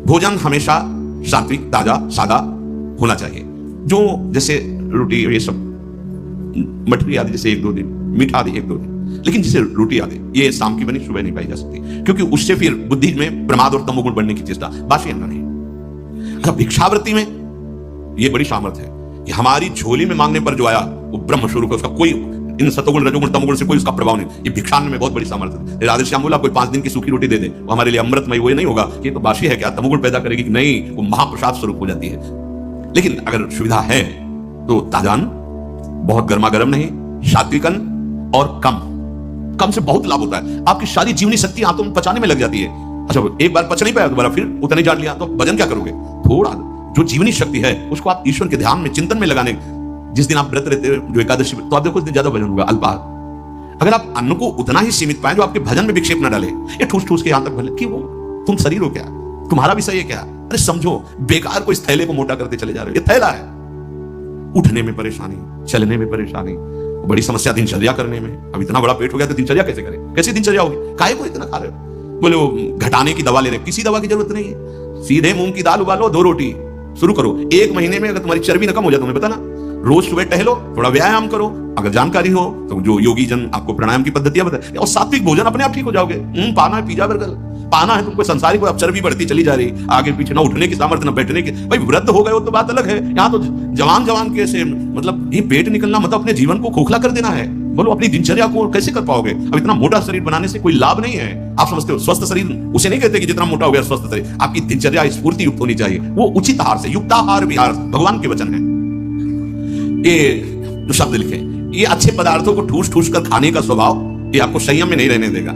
भोजन हमेशा सात्विक, ताजा, सादा होना चाहिए। जो जैसे रोटी ये सब मठरी आदि जैसे 1-2 दिन, मीठा आदि 1-2 दिन, लेकिन जैसे रोटी आदि ये शाम की बनी सुबह नहीं पाई जा सकती, क्योंकि उससे फिर बुद्धि में प्रमाद और तमोगुण बढ़ने की चेष्टा, बासी अन्न नहीं। अच्छा, भिक्षावृत्ति में ये बड़ी सामर्थ्य है कि हमारी झोली में मांगने पर जो आया वो ब्रह्म स्वरूप है, उसका कोई इन सतोगुण रजोगुण तमोगुण से कोई उसका प्रभाव नहीं। ये भिक्षान्न में बहुत बड़ी सामर्थ्य है। राधे श्याम बोला कोई 5 दिन की सूखी रोटी दे दे, वो हमारे लिए अमृतमय, वो नहीं होगा कि तो बासी है क्या, तमोगुण पैदा करेगी कि नहीं, वो महाप्रसाद स्वरूप हो जाती है। लेकिन अगर सुविधा है तो ताजा अन्न, बहुत गर्मा गर्म नहीं, सात्विक अन्न और कम से बहुत लाभ होता है। आपकी सारी जीवनी शक्ति आंतों में पचाने में लग जाती है। अच्छा, एक बार पच नहीं पाया दोबारा फिर उतने जान लिया तो भजन क्या करोगे? थोड़ा जो जीवनी शक्ति है उसको आप ईश्वर के ध्यान में, चिंतन में लगाने, जिस दिन आप व्रत रहते हो जो एकादशी, तो आप देखो उस दिन ज्यादा भजन होगा। अल्पाहार अगर आप अन्न को उतना ही सीमित पाए जो आपके भजन में विक्षेप न डाले, ये ठूस ठूस के यहां तक भले कि वो तुम शरीर हो क्या, तुम्हारा विषय है क्या? अरे समझो, बेकार को इस थैले को मोटा करते चले जा रहे हो। ये थैला है। उठने में परेशानी, चलने में परेशानी, बड़ी समस्या दिनचर्या करने में। अब इतना बड़ा पेट हो गया तो दिनचर्या कैसे करें? कैसी दिनचर्या होगी? काहे को इतना खा रहे हो? बोले वो घटाने की दवा ले रहे, किसी दवा की जरूरत नहीं है। सीधे मूंग की दाल उबालो, 2 रोटी शुरू करो। 1 महीने में अगर तुम्हारी चर्बी न कम हो जाए, तुम्हें पता ना, रोज सुबह टहलो, थोड़ा व्यायाम करो। अगर जानकारी हो तो जो योगी जन आपको प्राणायाम की पद्धतियां बताए, और सात्विक भोजन, अपने आप ठीक हो जाओगे। पाना है, पिज्जा बर्गर पाना है तुमको, संसारिक को अब चर्बी बढ़ती चली जा रही, आगे पीछे ना उठने की सामर्थ्य, ना बैठने की। भाई वृद्ध हो गए हो तो बात अलग है, यहाँ तो जवान कैसे, मतलब ये पेट निकलना मतलब अपने जीवन को खोखला कर देना है। बोलो अपनी दिनचर्या को कैसे कर पाओगे? अब इतना मोटा शरीर बनाने से कोई लाभ नहीं है। आप समझते हो स्वस्थ शरीर उसे नहीं कहते कि जितना मोटा हो गया स्वस्थ शरीर। आपकी दिनचर्या स्फूर्ति युक्त होनी चाहिए, वो उचित आहार से, युक्ताहार विहार, भगवान के वचन है। ये जो शब्द लिखे, ये अच्छे पदार्थों को ठूस ठूस कर खाने का स्वभाव, ये आपको संयम में नहीं रहने देगा।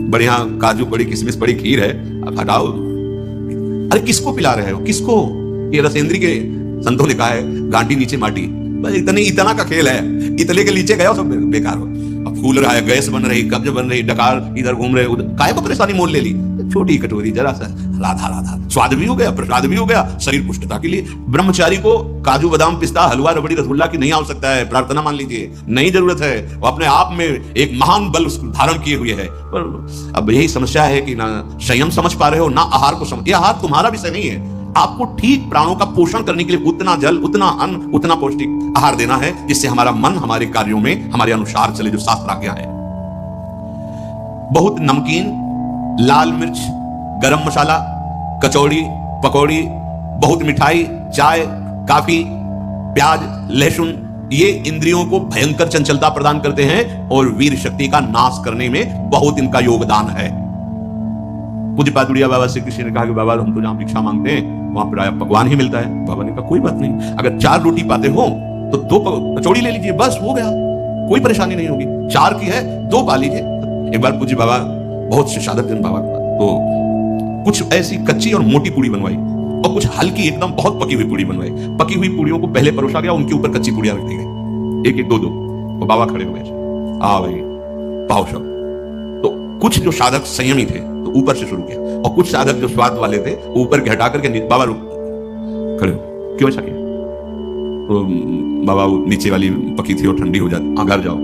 बढ़िया काजू, बड़ी किशमिश, बड़ी खीर है, आप हटाओ। अरे किसको पिला रहे हो? किसको? ये रसेंद्री के संतों ने कहा है, गांडी नीचे माटी, बस इतना का खेल है। इतने के नीचे गया सब बेकार हो। अब फूल रहा है, गैस बन रही, कब्ज बन रही, डकार इधर घूम रहे, उधर काहे को परेशानी मोल ले ली? छोटी कटोरी जरा सा राधा राधा, स्वाद भी हो गया, प्रसाद भी हो गया, शरीर पुष्टता के लिए। ब्रह्मचारी को काजू बादाम पिस्ता हलवा रबड़ी रसगुल्ला की नहीं आवश्यकता है, प्रार्थना मान लीजिए, नहीं जरूरत है। वो अपने आप में एक महान बल धारण किए हुए है। पर अब यही समस्या है कि ना संयम समझ पा रहे हो, ना आहार को समझ। यह आहार तुम्हारा विषय नहीं है। आपको ठीक प्राणों का पोषण करने के लिए उतना जल, उतना अन्न, उतना पौष्टिक आहार देना है, जिससे हमारा मन हमारे कार्यों में हमारे अनुसार चले, जो शास्त्र आज्ञा है। बहुत नमकीन, लाल मिर्च, गरम मसाला, कचौड़ी, पकौड़ी, बहुत मिठाई, चाय, काफी, प्याज, लहसुन, ये इंद्रियों को भयंकर चंचलता प्रदान करते हैं और वीर शक्ति का नाश करने में बहुत इनका योगदान है। पूज्य पादुड़िया बाबा से किसी ने कहा कि बाबा हम तो जहां भिक्षा मांगते हैं वहां प्राय पकवान ही मिलता है। बाबा ने कहा कोई बात नहीं, अगर 4 रोटी पाते हो तो 2 कचौड़ी ले लीजिए, बस हो गया, कोई परेशानी नहीं होगी। 4 की है 2 पा लीजिए। एक बार पूज्य बाबा बहुत से साधक जन बाबा तो कुछ ऐसी कच्ची और मोटी पूड़ी बनवाई और कुछ हल्की एकदम बहुत पकी हुई पूड़ी बनवाई। पकी हुई पूड़ियों को पहले परोसा गया, उनके ऊपर कच्ची पूड़ियां रख दी गई, 1-1, 2-2। और बाबा खड़े हो गए, आ भाई पाओ सब। तो कुछ जो साधक संयमी थे तो ऊपर से शुरू किया, और कुछ साधक जो स्वाद वाले थे ऊपर के हटा करके बाबा खड़े हो, क्यों ऐसा किया? तो बाबा नीचे वाली पकी थी और ठंडी हो जाती, घर जाओ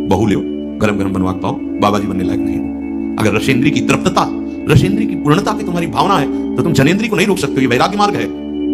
बहू ले, गरम गरम बनवा पाओ, बाबा जी बनने लायक नहीं। अगर रसेंद्री की तृप्तता, रसेंद्री की पूर्णता की तुम्हारी भावना है तो तुम जनेंद्री को नहीं रोक सकते हो। ये वैराग्य मार्ग है।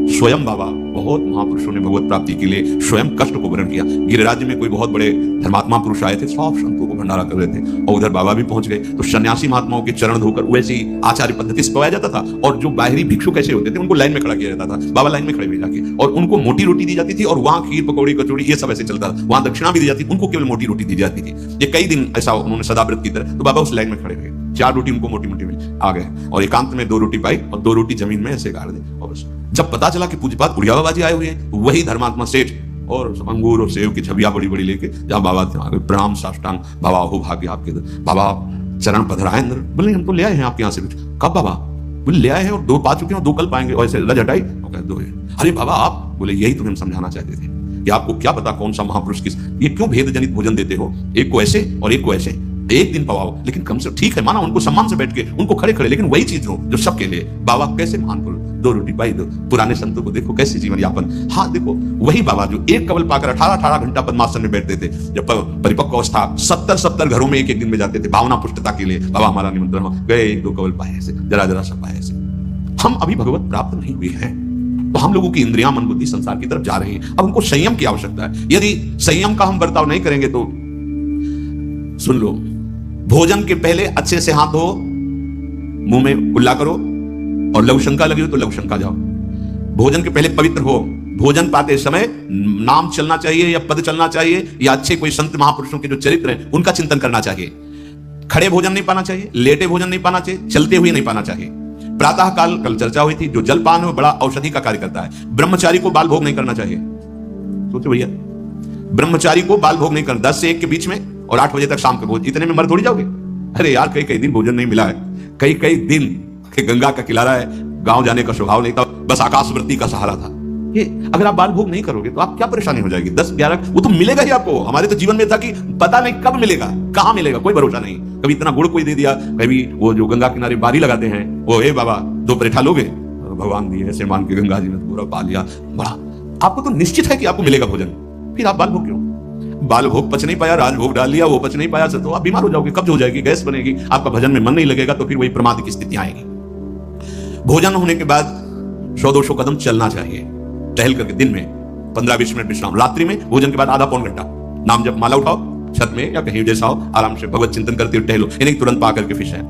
स्वयं बाबा, बहुत महापुरुषों ने भगवत प्राप्ति के लिए स्वयं कष्ट को वर्ण किया। गिरिराज में कोई बहुत बड़े धर्मात्मा पुरुष आए थे, सब संतों को भंडारा कर रहे थे, और उधर बाबा भी पहुंच गए। तो सन्यासी महात्माओं के चरण धोकर वैसी आचार्य पद्धति से पवाया जाता था। और जो बाहरी भिक्षु कैसे होते थे, उनको लाइन में खड़ा किया जाता था। बाबा लाइन में खड़े हुए जाके, और उनको मोटी रोटी दी जाती थी, और वहां खीर पकौड़ी कचौड़ी ये सब ऐसे चलता था। वहां दक्षिणा भी दी जाती, उनको केवल मोटी रोटी दी जाती थी। ये कई दिन ऐसा उन्होंने सदाव्रत की तरह। तो बाबा उस लाइन में खड़े हुए, 4 रोटी उनको मोटी मोटी मिली, आ गए, और एकांत में 2 रोटी पाई और 2 रोटी जमीन में ऐसे गाड़ दी। और जब पता चला कि पूज्यपाद बुढ़िया बाबा जी आए हुए हैं, वही धर्मात्मा सेठ और अंगूर और सेव की छवियां बड़ी बड़ी लेके जहां बाबा थे, प्रणाम साष्टांग, बाबा हो भाग्य आपके, बाबा चरण पधराए अंदर। बोले हम तो ले आए हैं आपके यहाँ से। कब बाबा? बोले ले आए हैं और 2 पा चुके हैं, 2 कल पाएंगे। और ऐसे लज हटाई, 2 है। अरे बाबा आप? बोले यही तुम्हें समझाना चाहते थे कि आपको क्या पता कौन सा महापुरुष किस, ये क्यों भेद जनित भोजन देते हो, एक को ऐसे और एक को ऐसे। एक दिन पवाओ, लेकिन कम से ठीक है, माना उनको सम्मान से बैठ के, उनको खड़े खड़े, लेकिन वही चीज हो जो सबके लिए। बाबा कैसे महान पुरुष, 2 रोटी पाई, 2 पुराने संतों को देखो कैसे जीवन यापन। हाँ देखो, वही बाबा जो एक कवल पाकर 18-18 घंटा पद्मासन में बैठते थे, जब परिपक्व अवस्था 70-70 घरों में एक दिन में जाते थे भावना पुष्टता के लिए। बाबा हमारा निमंत्रण हो गए, 1-2 कवल पाए ऐसे, जरा जरा सा पाए ऐसे। हम अभी भगवत प्राप्त नहीं हुए हैं, तो हम लोगों की इंद्रियां, मन, बुद्धि संसार की तरफ जा रही हैं। अब हमको संयम की आवश्यकता है। यदि संयम का हम बर्ताव नहीं करेंगे तो सुन लो, भोजन के पहले अच्छे से हाथ धो, मुंह में कुल्ला करो, और लघु शंका लगी हो तो लघु शंका जाओ। भोजन के पहले पवित्र हो। भोजन पाते समय नाम चलना चाहिए या पद चलना चाहिए, या अच्छे कोई संत महापुरुषों के जो चरित्र हैं उनका चिंतन करना चाहिए। खड़े भोजन नहीं पाना चाहिए, लेटे भोजन नहीं पाना चाहिए, चलते हुए नहीं पाना चाहिए। प्रातः काल कल चर्चा हुई थी, जो जलपान है बड़ा औषधि का कार्य करता है। ब्रह्मचारी को बाल भोग नहीं करना चाहिए। सोचो भैया, ब्रह्मचारी को बाल भोग नहीं करना, 10 से 1 के बीच में, और 8 बजे तक शाम का भोज। इतने में मर थोड़ी जाओगे। अरे यार, कई कई दिन भोजन नहीं मिला है, कई कई दिन गंगा का किनारा है, गांव जाने का स्वभाव नहीं था, बस आकाशवर्ती का सहारा था। ये अगर आप बाल भोग नहीं करोगे तो आप क्या परेशानी हो जाएगी। 10-11 वो तो मिलेगा ही आपको। हमारे तो जीवन में था कि पता नहीं कब मिलेगा, कहां मिलेगा, कोई भरोसा नहीं। कभी इतना गुड़ कोई दे दिया, कभी वो जो गंगा किनारे बारी लगाते हैं, वो हे बाबा 2 परेठा लोगे, भगवान दिए ऐसे मान के गंगा जी ने पूरा पा लिया। बड़ा आपको तो निश्चित है कि आपको मिलेगा भोजन, फिर आप बाल भोग क्यों? बाल भोग पच नहीं पाया, राजभोग डाल लिया, वो पच नहीं पाया, तो आप बीमार हो जाओगे, कब्ज हो जाएगी, गैस बनेगी, आपका भजन में मन नहीं लगेगा, तो फिर वही प्रमाद की स्थिति आएगी। भोजन होने के बाद 100-200 कदम चलना चाहिए, टहल करके। दिन में 15-20 मिनट विश्राम, रात्रि में भोजन के बाद आधा पौन घंटा नाम जब, माला उठाओ, छत में या कहीं जैसा हो, आराम से भगवत चिंतन करते हुए टहलो, इन्हें तुरंत पा करके फिश है।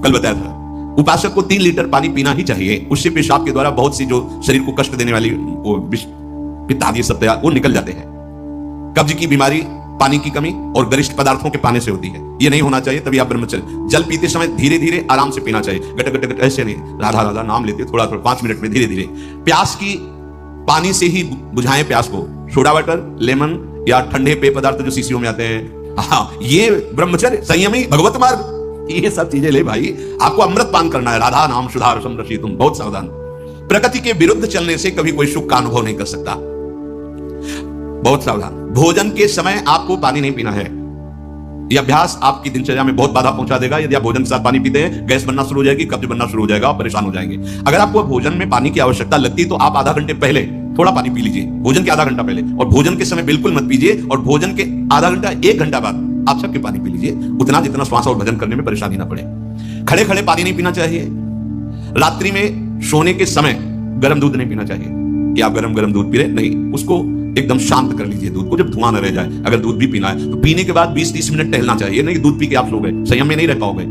कल बताया था, उपासक को 3 लीटर पानी पीना ही चाहिए। उससे पेशाब के द्वारा बहुत सी जो शरीर को कष्ट देने वाली वो पित्त आदि सब तैयार वो निकल जाते हैं। कब्ज की बीमारी पानी की कमी और गरिष्ठ पदार्थों के पाने से होती है। ये नहीं होना चाहिए, तभी आप ब्रह्मचर्य। जल पीते समय धीरे धीरे आराम से पीना चाहिए, गट गट गट ऐसे नहीं, राधा राधा नाम लेते थोड़ा थोड़ा 5 मिनट में धीरे धीरे। प्यास की पानी से ही बुझाएं प्यास को, सोडा वाटर, लेमन या ठंडे पेय पदार्थ जो शीशियों में आते हैं, हाँ, ये ब्रह्मचर्य, संयमी, भगवत मार्ग, ये सब चीजें ले भाई। आपको अमृत पान करना है, राधा नाम सुधा रसम रसी, तुम बहुत सावधान। प्रकृति के विरुद्ध चलने से कभी कोई सुख का अनुभव नहीं कर सकता, बहुत सावधान। भोजन के समय आपको पानी नहीं पीना है। यह अभ्यास आपकी दिनचर्या में बहुत बाधा पहुंचा देगा। यदि आप भोजन के साथ पानी पीते हैं, गैस बनना शुरू हो जाएगी, कब्ज बनना शुरू हो जाएगा, आप परेशान हो जाएंगे। अगर आपको भोजन में पानी की आवश्यकता लगती है तो आप आधा घंटे पहले थोड़ा पानी पी लीजिए, भोजन के आधा घंटा पहले, और भोजन के समय बिल्कुल मत पीजिए, और भोजन के आधा घंटा 1 घंटा बाद आप सबके पानी पी लीजिए, उतना जितना श्वास और भजन करने में परेशानी ना पड़े। खड़े खड़े पानी नहीं पीना चाहिए। रात्रि में सोने के समय गर्म दूध नहीं पीना चाहिए कि आप गर्म गर्म दूध पी रहे, नहीं, उसको एकदम शांत कर लीजिए दूध को, जब धुआं न रह जाए। अगर दूध भी पीना है तो पीने के बाद 20-30 मिनट टहलना चाहिए, नहीं दूध पी के आप सो गए, संयम में नहीं रह पाओगे।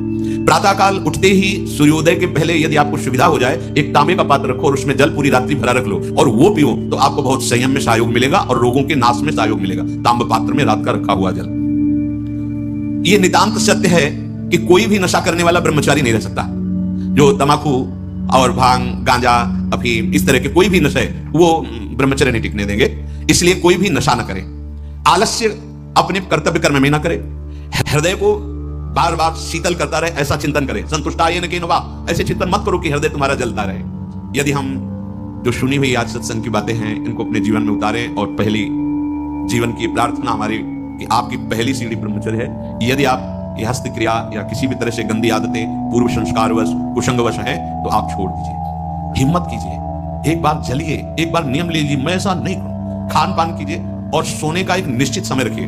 प्रातः काल उठते ही सूर्योदय के पहले यदि आपको सुविधा हो जाए, एक तांबे का पात्र रखो और उसमें जल पूरी रात्रि भरा रख लो और वो पियो, तो आपको बहुत संयम में सहयोग मिलेगा और रोगों के नाश में सहयोग मिलेगा। तांबे पात्र में रात का रखा हुआ जल। ये नितांत सत्य है कि कोई भी नशा करने वाला ब्रह्मचारी नहीं रह सकता। जो तमाकू और भांग, गांजा, अफीम, इस तरह के कोई भी नशे, वो ब्रह्मचर्य नहीं टिकने देंगे। इसलिए कोई भी नशा न करे। आलस्य अपने कर्तव्य कर्म में न करे। हृदय को बार बार शीतल करता रहे, ऐसा चिंतन करे। संतुष्टायेन केनवा, ऐसे चिंतन मत करो कि हृदय तुम्हारा जलता रहे। यदि हम जो सुनी हुई आज सत्संग की बातें हैं, इनको अपने जीवन में उतारें, और पहली जीवन की प्रार्थना हमारी कि आपकी पहली सीढ़ी ब्रह्मचर्य है। यदि आप ये हस्त क्रिया या किसी भी तरह से गंदी आदतें पूर्व संस्कारवश, कुसंगवश है, तो आप छोड़ दीजिए, हिम्मत कीजिए, एक बार जलिए, एक बार नियम ले लीजिए, मैं ऐसा नहीं करूं। खान पान कीजिए और सोने का एक निश्चित समय रखिए,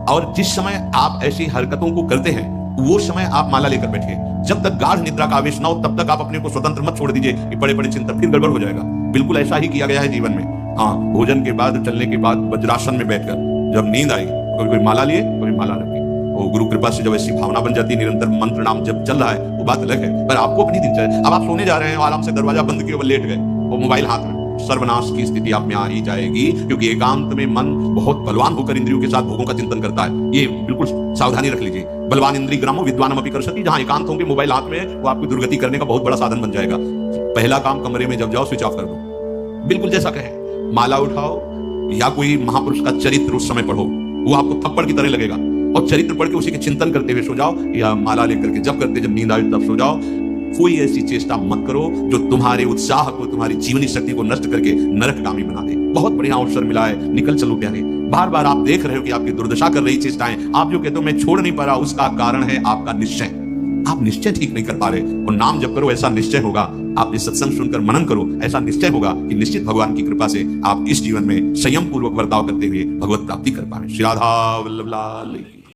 और जिस समय आप ऐसी हरकतों को करते हैं वो समय आप माला लेकर बैठिए। जब तक गाढ़ निद्रा का आवेश ना हो तब तक आप अपने को स्वतंत्र मत छोड़ दीजिए कि बड़े बड़े चिंतन, फिर गड़बड़ हो जाएगा। बिल्कुल ऐसा ही किया गया है जीवन में। हाँ, भोजन के बाद, चलने के बाद वज्रासन में बैठकर जब नींद आई, कोई माला लिए, कोई माला रखे। वो गुरु कृपा से जब ऐसी भावना बन जाती है, निरंतर मंत्र नाम जब चल रहा है, वो बात अलग है। पर आपको अपनी दिनचर्या, अब आप सोने जा रहे हैं, आराम से दरवाजा बंद किए, लेट गए, वो मोबाइल हाथ में, सर्वनाश की स्थिति आप में आ ही जाएगी। क्योंकि एकांत में मन बहुत बलवान होकर इंद्रियों के साथ भोगों का चिंतन करता है। ये बिल्कुल सावधानी रख लीजिए। बलवान इंद्रिय ग्रामो विद्वानम अपि करसति, जहां एकांत होंगे, मोबाइल हाथ में, वो आपकी दुर्गति करने का बहुत बड़ा साधन बन जाएगा। पहला काम, कमरे में जब जाओ स्विच ऑफ कर दो, बिल्कुल जैसा कहे। माला उठाओ या कोई महापुरुष का चरित्र उस समय पढ़ो, वो आपको थप्पड़ की तरह लगेगा, और चरित्र पढ़ के उसी के चिंतन करते हुए सो जाओ, या माला लेकर के जब करते, जब नींद आए तब सो जाओ। कोई ऐसी चेष्टा मत करो जो तुम्हारे उत्साह को, तुम्हारी जीवनी शक्ति को नष्ट करके नरकगामी बना दे। बहुत बढ़िया अवसर मिला है, निकल चलो प्यारे। बार बार आप देख रहे हो कि आपकी दुर्दशा कर रही चेष्टाएं, आप जो कहते हो मैं छोड़ नहीं पा रहा, उसका कारण है आपका निश्चय। आप निश्चय ठीक नहीं कर पा रहे, और नाम जप करो, ऐसा निश्चय होगा। आप इस सत्संग सुनकर मनन करो, ऐसा निश्चय होगा कि निश्चित भगवान की कृपा से आप इस जीवन में संयम पूर्वक बर्ताव करते हुए भगवत प्राप्ति कर पाए। श्री राधा वल्लभ लाल।